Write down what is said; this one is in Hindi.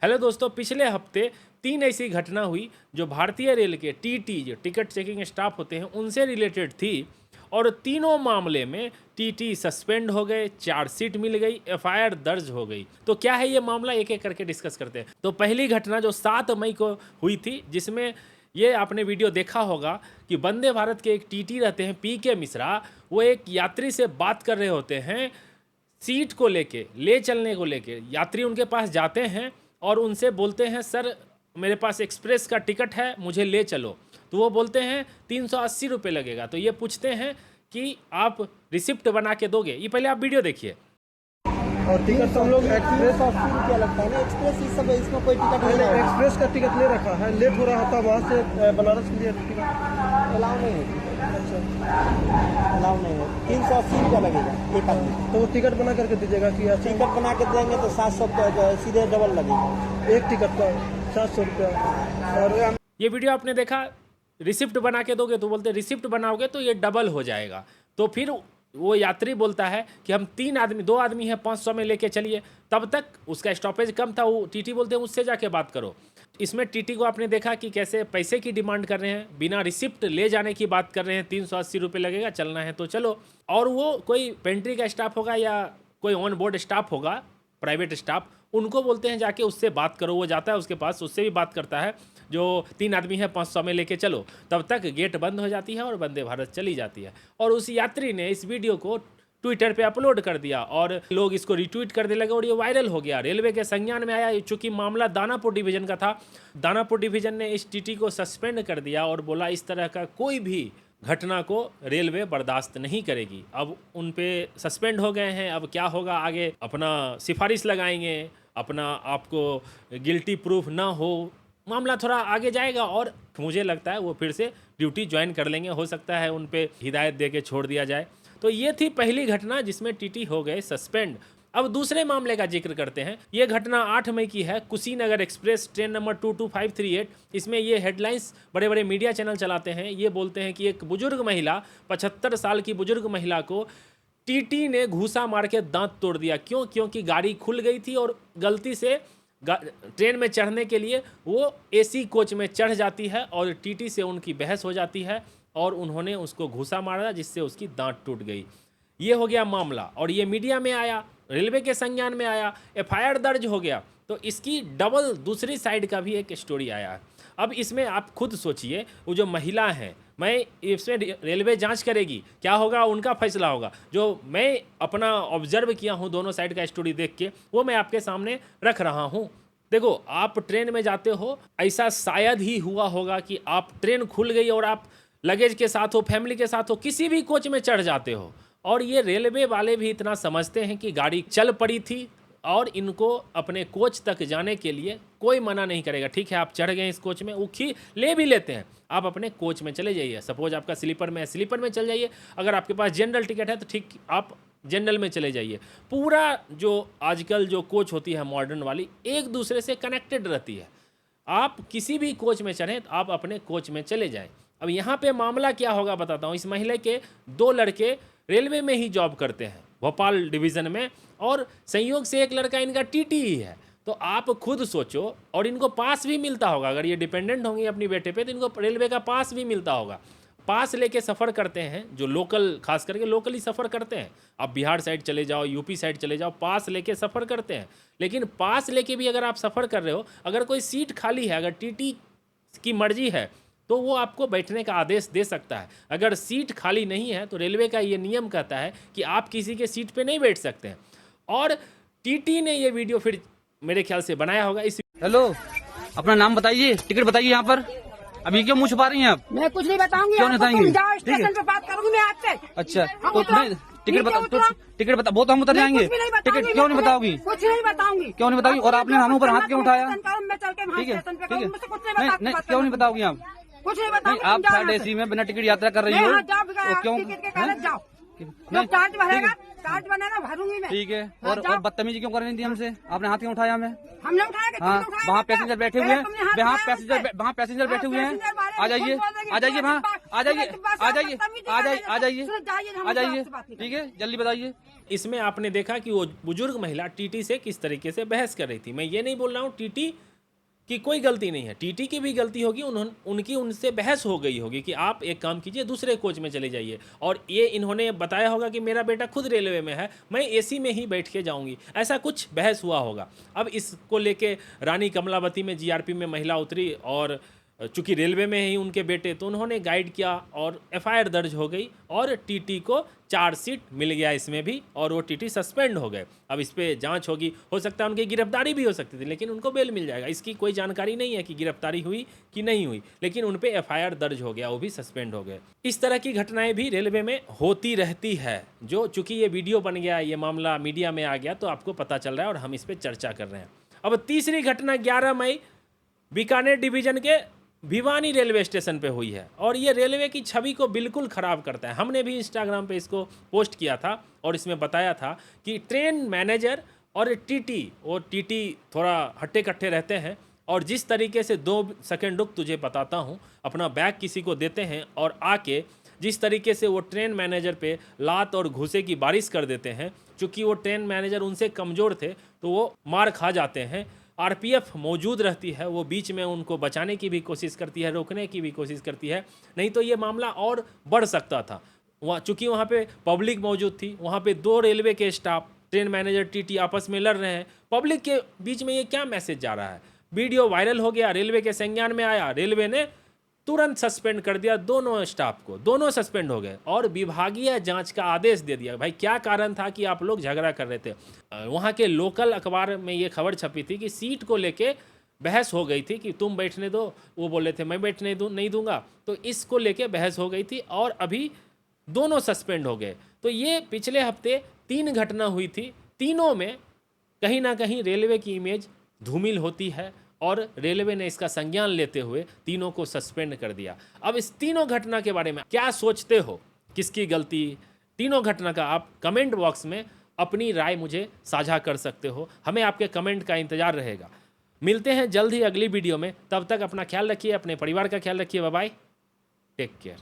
हेलो दोस्तों, पिछले हफ्ते 3 ऐसी घटना हुई जो भारतीय रेल के टीटी जो टिकट चेकिंग स्टाफ होते हैं उनसे रिलेटेड थी और तीनों मामले में टीटी सस्पेंड हो गए, चार्जशीट मिल गई, एफआईआर दर्ज हो गई। तो क्या है ये मामला, एक एक करके डिस्कस करते हैं। तो पहली घटना जो 7 मई को हुई थी, जिसमें ये आपने वीडियो देखा होगा कि वंदे भारत के एक टीटी रहते हैं पीके मिश्रा, वो एक यात्री से बात कर रहे होते हैं सीट को लेके, ले चलने को लेके। यात्री उनके पास जाते हैं और उनसे बोलते हैं सर मेरे पास एक्सप्रेस का टिकट है, मुझे ले चलो। तो वो बोलते हैं 380 रुपये लगेगा। तो ये पूछते हैं कि आप रिसिप्ट बना के दोगे। ये पहले आप वीडियो देखिए। और टिकट सब लोग एक्सप्रेस 80 रुपया लगता है ना, एक्सप्रेस इस सब इसमें कोई टिकट नहीं है। एक्सप्रेस का टिकट ले रखा है, लेट हो रहा था वहाँ से बनारस के लिए टिकट अलाउ नहीं है। अच्छा, अलाउ नहीं है। 380 रुपया लगेगा एक आदमी। तो वो टिकट बना करके दीजिएगा कि टिकट बना के देंगे तो 700 रुपया सीधे डबल लगेगा। एक टिकट का 700 रुपया। और ये वीडियो आपने देखा, रिसिप्ट बना के दोगे तो बोलते रिसिप्ट बनाओगे तो ये डबल हो जाएगा। तो फिर वो यात्री बोलता है कि हम 2 आदमी हैं, 500 में लेके चलिए। तब तक उसका स्टॉपेज कम था, वो टीटी बोलते हैं उससे जाके बात करो। इसमें टीटी को आपने देखा कि कैसे पैसे की डिमांड कर रहे हैं, बिना रिसिप्ट ले जाने की बात कर रहे हैं। 380 रुपये लगेगा, चलना है तो चलो। और वो कोई पेंट्री का स्टाफ होगा या कोई ऑन बोर्ड स्टाफ होगा, प्राइवेट स्टाफ, उनको बोलते हैं जाके उससे बात करो। वो जाता है उसके पास, उससे भी बात करता है, जो 3 आदमी है 500 में लेके चलो। तब तक गेट बंद हो जाती है और वंदे भारत चली जाती है। और उस यात्री ने इस वीडियो को ट्विटर पे अपलोड कर दिया और लोग इसको रिट्वीट करने लगे और ये वायरल हो गया। रेलवे के संज्ञान में आया। चूंकि मामला दानापुर डिवीजन का था, दानापुर डिवीजन ने इस टीटी को सस्पेंड कर दिया और बोला इस तरह का कोई भी घटना को रेलवे बर्दाश्त नहीं करेगी। अब उन पे सस्पेंड हो गए हैं। अब क्या होगा आगे, अपना सिफारिश लगाएंगे, अपना आपको गिल्टी प्रूफ ना हो, मामला थोड़ा आगे जाएगा और मुझे लगता है वो फिर से ड्यूटी ज्वाइन कर लेंगे। हो सकता है उन पे हिदायत दे के छोड़ दिया जाए। तो ये थी पहली घटना जिसमें टीटी हो गए सस्पेंड। अब दूसरे मामले का जिक्र करते हैं। ये घटना 8 मई की है। Kushinagar express train number 22538। इसमें ये हेडलाइंस बड़े बड़े मीडिया चैनल चलाते हैं। ये बोलते हैं कि एक बुजुर्ग महिला, 75 साल की बुजुर्ग महिला को टीटी ने घूसा मार के दांत तोड़ दिया। क्यों? क्योंकि गाड़ी खुल गई थी और गलती से ट्रेन में चढ़ने के लिए वो एसी कोच में चढ़ जाती है और टीटी से उनकी बहस हो जाती है और उन्होंने उसको घूसा मारा जिससे उसकी दांत टूट गई। ये हो गया मामला और ये मीडिया में आया, रेलवे के संज्ञान में आया, एफआईआर दर्ज हो गया। तो इसकी डबल दूसरी साइड का भी एक स्टोरी आया है। अब इसमें आप खुद सोचिए, वो जो महिला हैं, मैं इसमें रेलवे जांच करेगी, क्या होगा उनका फैसला होगा। जो मैं अपना ऑब्जर्व किया हूँ दोनों साइड का स्टोरी देख के, वो मैं आपके सामने रख रहा हूँ। देखो, आप ट्रेन में जाते हो, ऐसा शायद ही हुआ होगा कि आप ट्रेन खुल गई और आप लगेज के साथ हो, फैमिली के साथ हो, किसी भी कोच में चढ़ जाते हो। और ये रेलवे वाले भी इतना समझते हैं कि गाड़ी चल पड़ी थी और इनको अपने कोच तक जाने के लिए कोई मना नहीं करेगा। ठीक है, आप चढ़ गए इस कोच में, वो ले भी लेते हैं, आप अपने कोच में चले जाइए। सपोज आपका स्लीपर में है, स्लीपर में चल जाइए। अगर आपके पास जनरल टिकट है तो ठीक, आप जनरल में चले जाइए। पूरा जो आजकल जो कोच होती है मॉडर्न वाली, एक दूसरे से कनेक्टेड रहती है। आप किसी भी कोच में चढ़ें तो आप अपने कोच में चले जाएं। अब यहाँ पे मामला क्या होगा बताता हूँ। इस महिला के 2 लड़के रेलवे में ही जॉब करते हैं, भोपाल डिवीज़न में, और संयोग से एक लड़का इनका टीटी ही है। तो आप खुद सोचो, और इनको पास भी मिलता होगा। अगर ये डिपेंडेंट होंगी अपनी बेटे पे तो इनको रेलवे का पास भी मिलता होगा। पास लेके सफ़र करते हैं, जो लोकल, खास करके लोकली सफ़र करते हैं। आप बिहार साइड चले जाओ, यूपी साइड चले जाओ, पास लेके सफ़र करते हैं। लेकिन पास लेके भी अगर आप सफ़र कर रहे हो, अगर कोई सीट खाली है, अगर टीटी की मर्जी है तो वो आपको बैठने का आदेश दे सकता है। अगर सीट खाली नहीं है तो रेलवे का ये नियम कहता है कि आप किसी के सीट पे नहीं बैठ सकते हैं। और टीटी ने ये वीडियो फिर मेरे ख्याल से बनाया होगा। इस हेलो, अपना नाम बताइए, टिकट बताइए यहाँ पर। अभी क्यों मुँह छुपा रही हैं आप? मैं कुछ नहीं बताऊंगी। क्यों नहीं बताएंगी? स्टेशन पे बात करूंगी मैं आपसे। अच्छा, तो नहीं, टिकट बता, वो तो हम उतर जाएंगे। टिकट क्यों नहीं बताओगी? कुछ नहीं बताऊंगी। क्यों नहीं बताओगी? और आपने हम ऊपर हाथ क्यों उठाया? मैं चल के ठीक है, स्टेशन पे ठीक है, नहीं, क्यों नहीं बताओगी आप? कुछ नहीं नहीं, बताऊंगी। आप थर्ड एसी में बिना टिकट यात्रा कर रही हो, क्यों? जाओ, चार्ज भरेगा, चार्ज बनेगा, भरूंगी मैं। ठीक है, और बदतमीजी क्यों कर रही थी हमसे? आपने हाथ क्यों उठाया हमें? हमने उठाया। हाँ, वहाँ पैसेंजर बैठे हुए हैं, वहाँ पैसेंजर बैठे हुए हैं। आ जाइए, आ जाइए, वहाँ आ जाइए, आ जाइए, आ जाइए, आ जाइए, हम आ जाइए, आपसे बात नहीं ठीक है, जल्दी बताइए। इसमें आपने देखा कि वो बुजुर्ग महिला टीटी से किस तरीके से बहस कर रही थी। मैं ये नहीं बोल रहा हूँ टीटी की कोई गलती नहीं है, टीटी की भी गलती होगी, उनकी उनसे बहस हो गई होगी कि आप एक काम कीजिए दूसरे कोच में चले जाइए। और ये इन्होंने बताया होगा कि मेरा बेटा खुद रेलवे में है, मैं एसी में ही बैठ के जाऊंगी, ऐसा कुछ बहस हुआ होगा। अब इसको लेके रानी कमलावती में जीआरपी में महिला उतरी और चूंकि रेलवे में ही उनके बेटे, तो उन्होंने गाइड किया और एफआईआर दर्ज हो गई और टीटी को चार्जशीट मिल गया इसमें भी, और वो टीटी सस्पेंड हो गए। अब इस पर जांच होगी, हो सकता है उनकी गिरफ्तारी भी हो सकती थी, लेकिन उनको बेल मिल जाएगा। इसकी कोई जानकारी नहीं है कि गिरफ्तारी हुई कि नहीं हुई, लेकिन उन पर एफआईआर दर्ज हो गया, वो भी सस्पेंड हो गए। इस तरह की घटनाएं भी रेलवे में होती रहती है, जो चूंकि ये वीडियो बन गया, ये मामला मीडिया में आ गया, तो आपको पता चल रहा है और हम इस पर चर्चा कर रहे हैं। अब तीसरी घटना 11 मई बीकानेर डिवीजन के भिवानी रेलवे स्टेशन पे हुई है, और ये रेलवे की छवि को बिल्कुल ख़राब करता है। हमने भी इंस्टाग्राम पे इसको पोस्ट किया था और इसमें बताया था कि ट्रेन मैनेजर और टीटी थोड़ा हट्टे कट्टे रहते हैं, और जिस तरीके से 2 सेकंड रुक तुझे बताता हूँ, अपना बैग किसी को देते हैं और आके जिस तरीके से वो ट्रेन मैनेजर पे लात और घूसे की बारिश कर देते हैं। चूँकि वो ट्रेन मैनेजर उनसे कमज़ोर थे तो वो मार खा जाते हैं। आरपीएफ मौजूद रहती है, वो बीच में उनको बचाने की भी कोशिश करती है, रोकने की भी कोशिश करती है, नहीं तो ये मामला और बढ़ सकता था। चूँकि वहाँ पे पब्लिक मौजूद थी, वहाँ पे 2 रेलवे के स्टाफ, ट्रेन मैनेजर, टीटी आपस में लड़ रहे हैं, पब्लिक के बीच में ये क्या मैसेज जा रहा है। वीडियो वायरल हो गया, रेलवे के संज्ञान में आया, रेलवे ने तुरंत सस्पेंड कर दिया दोनों स्टाफ को, दोनों सस्पेंड हो गए और विभागीय जांच का आदेश दे दिया। भाई क्या कारण था कि आप लोग झगड़ा कर रहे थे। वहाँ के लोकल अखबार में ये खबर छपी थी कि सीट को लेके बहस हो गई थी कि तुम बैठने दो, वो बोले थे मैं बैठने नहीं दूंगा, तो इसको लेके बहस हो गई थी और अभी दोनों सस्पेंड हो गए। तो ये पिछले हफ्ते 3 घटना हुई थी, तीनों में कहीं ना कहीं रेलवे की इमेज धूमिल होती है और रेलवे ने इसका संज्ञान लेते हुए तीनों को सस्पेंड कर दिया। अब इस तीनों घटना के बारे में क्या सोचते हो, किसकी गलती, तीनों घटना का आप कमेंट बॉक्स में अपनी राय मुझे साझा कर सकते हो। हमें आपके कमेंट का इंतजार रहेगा। मिलते हैं जल्द ही अगली वीडियो में, तब तक अपना ख्याल रखिए, अपने परिवार का ख्याल रखिए। Bye bye, take care.